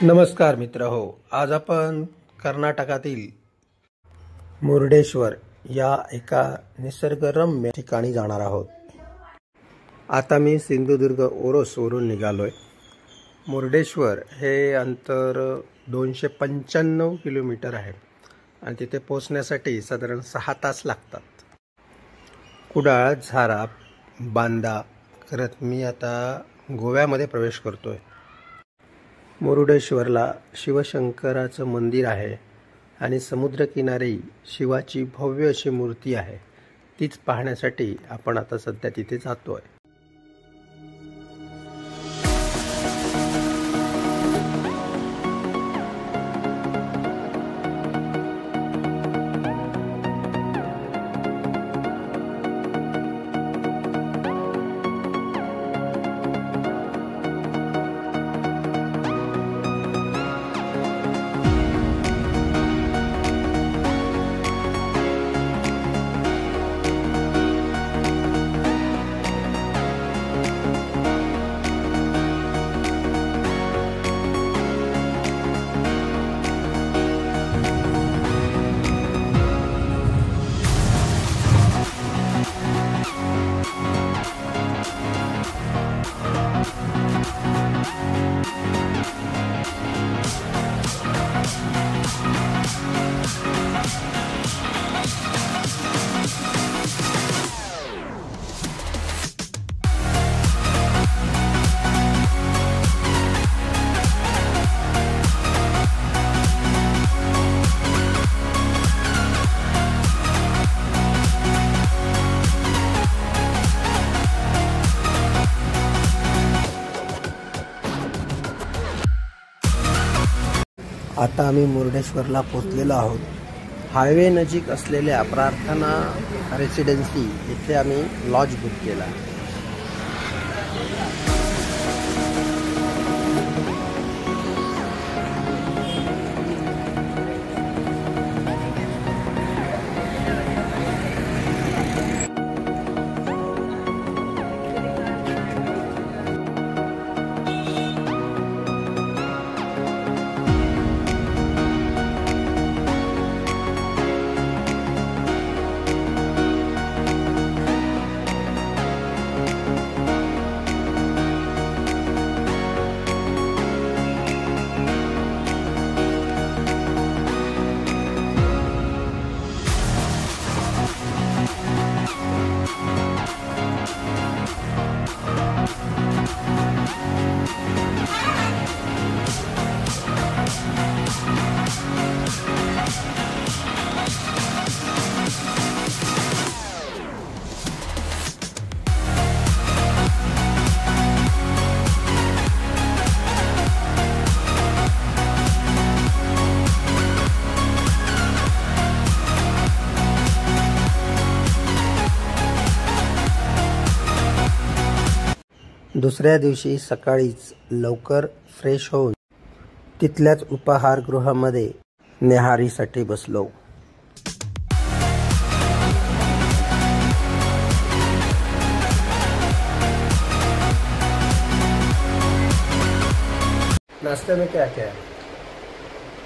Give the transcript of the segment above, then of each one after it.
नमस्कार मित्र हो, आज आपण कर्नाटकातील मुर्डेश्वर या एका निसर्गरम्य ठिकाणी जाणार आहोत। आता मी सिंधुदुर्ग ओरोसवरून निघालोय। मुर्डेश्वर हे अंतर 295 किलोमीटर आहे आणि तिथे पोहोचण्यासाठी साधारण 6 तास लागतात। कुडाळ, झारा, बांदा करत मी आता गोव्यामध्ये प्रवेश करतोय। मुरुडेश्वरला शिवशंकराचं मंदिर आहे आणि समुद्रकिनारी शिवाची भव्य अशी मूर्ती आहे। तीच पाहण्यासाठी आपण आता सध्या तिथे जातोय। आता आम्ही मुर्डेश्वरला पोहोचलेलो आहोत। हायवे नजीक असलेल्या प्रार्थना रेसिडेन्सी येथे आम्ही लॉज बुक केला। दुसऱ्या दिवशी सकाळीच लवकर फ्रेश होऊन तिथल्याच उपाहारगृहामध्ये न्याहारीसाठी बसलो। नाश्ते में क्या क्या है?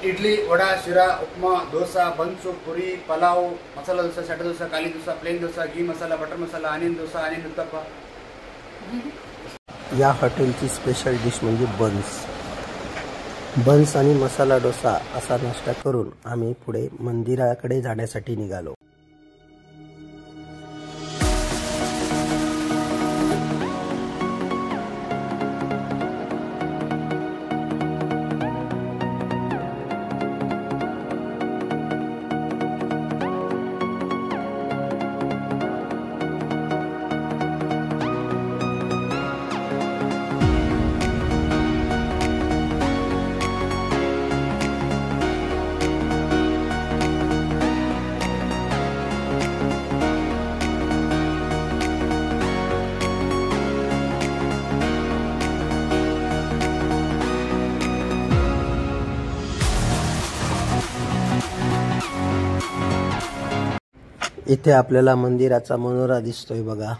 इडली, वड़ा, शिरा, उपमा, डोसा, बंसु, पूरी, पुलाव, मसाला डोसा, शाटा डोसा, काली डोसा, प्लेन डोसा, घी मसाला, बटर मसाला, अनियन डोसा, अनियन उत्तप्पा। या हॉटेलची स्पेशल डिश म्हणजे बन्स आणि मसाला डोसा असा नाश्ता करून आम्ही पुढे मंदिराकडे जाण्यासाठी निघालो। इथे आपल्याला मंदिराचा मनोरा दिसतोय बघा।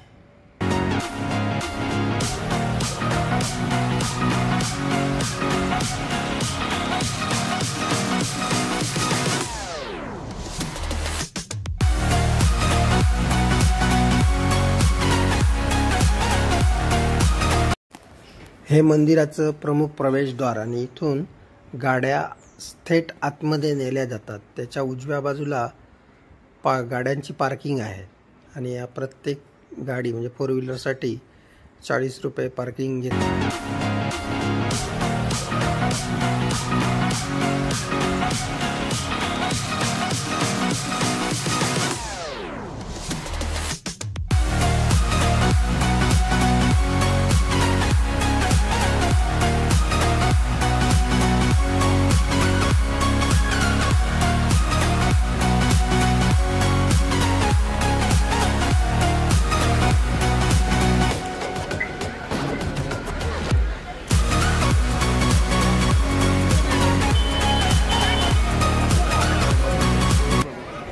हे मंदिराचं प्रमुख प्रवेशद्वार आणि इथून गाड्या थेट आतमध्ये नेल्या जातात। त्याच्या उजव्या बाजूला गाड्यांची पार्किंग आहे आणि या प्रत्येक गाडी म्हणजे 4 व्हीलरसाठी 40 रुपये पार्किंग घेतात।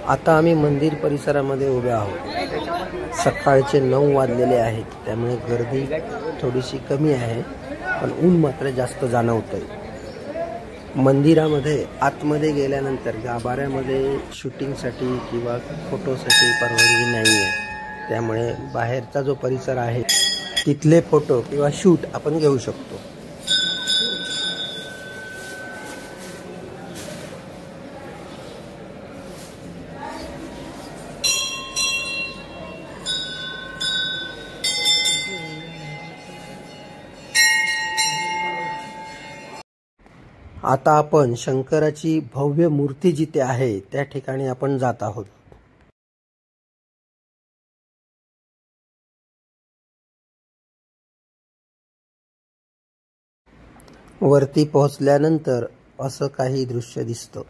आता आम्ही मंदिर परिसरामध्ये उभे आहोत। सकाळचे 9 वाजलेले आहेत, त्यामुळे गर्दी थोडीशी कमी आहे, पण ऊन मात्र जास्त जाणवतंय। मंदिरामध्ये आतमध्ये गेल्यानंतर गाभाऱ्यामध्ये शूटिंगसाठी किंवा फोटोसाठी परवानगी नाही आहे, त्यामुळे बाहेरचा जो परिसर आहे तिथले फोटो किंवा शूट आपण घेऊ शकतो। आता आपण शंकराची भव्य मूर्ती जिथे आहे त्या ठिकाणी आपण जात आहोत। वरती पोहोचल्यानंतर असं काही दृश्य दिसतं।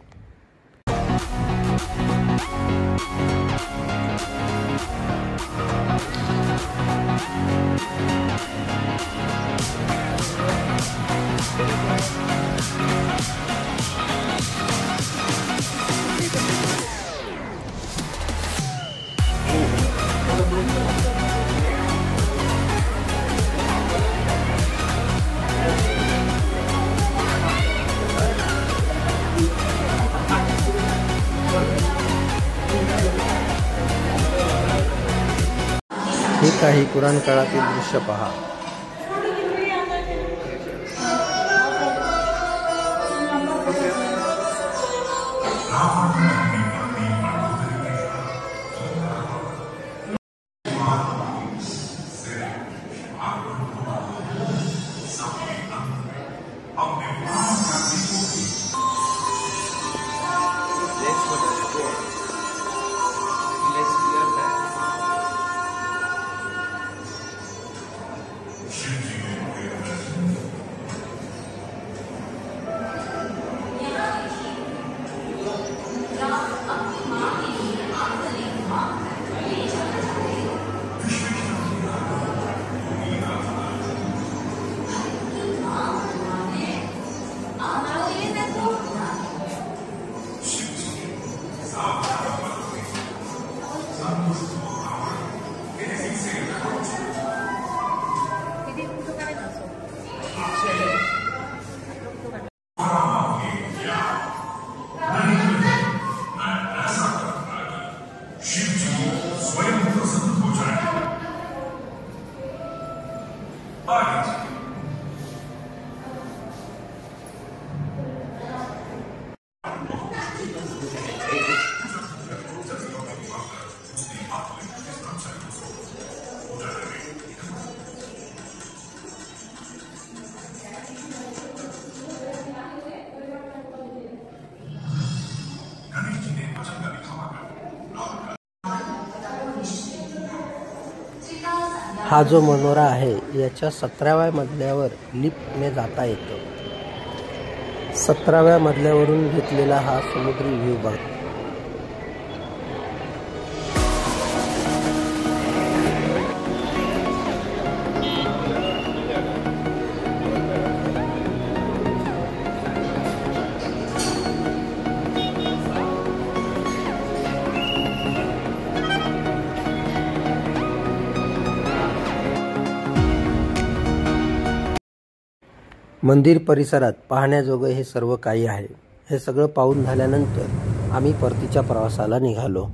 हे काही पुराण काळातील दृश्य पहा। हा जो मनोरा आहे याच्या 17व्या मजल्यावर लिफ्टने जाता येतं। 17व्या मजल्यावरून घेतलेला हा समुद्री व्ह्यू बघ। मंदिर परिसरात पाहण्याजोगं हे सर्व काही आहे। हे सगळं पाहून झाल्यानंतर आम्ही परतीच्या प्रवासाला निघालो।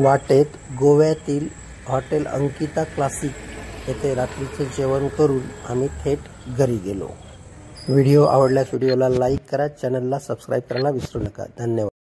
वाटेत गोव्यातील हॉटेल अंकिता क्लासिक येथे रात्रीचे जेवण करून आम्ही थेट घरी गेलो. व्हिडिओ आवडल्यास व्हिडिओला लाईक करा, चॅनलला सबस्क्राईब करायला विसरू नका. धन्यवाद.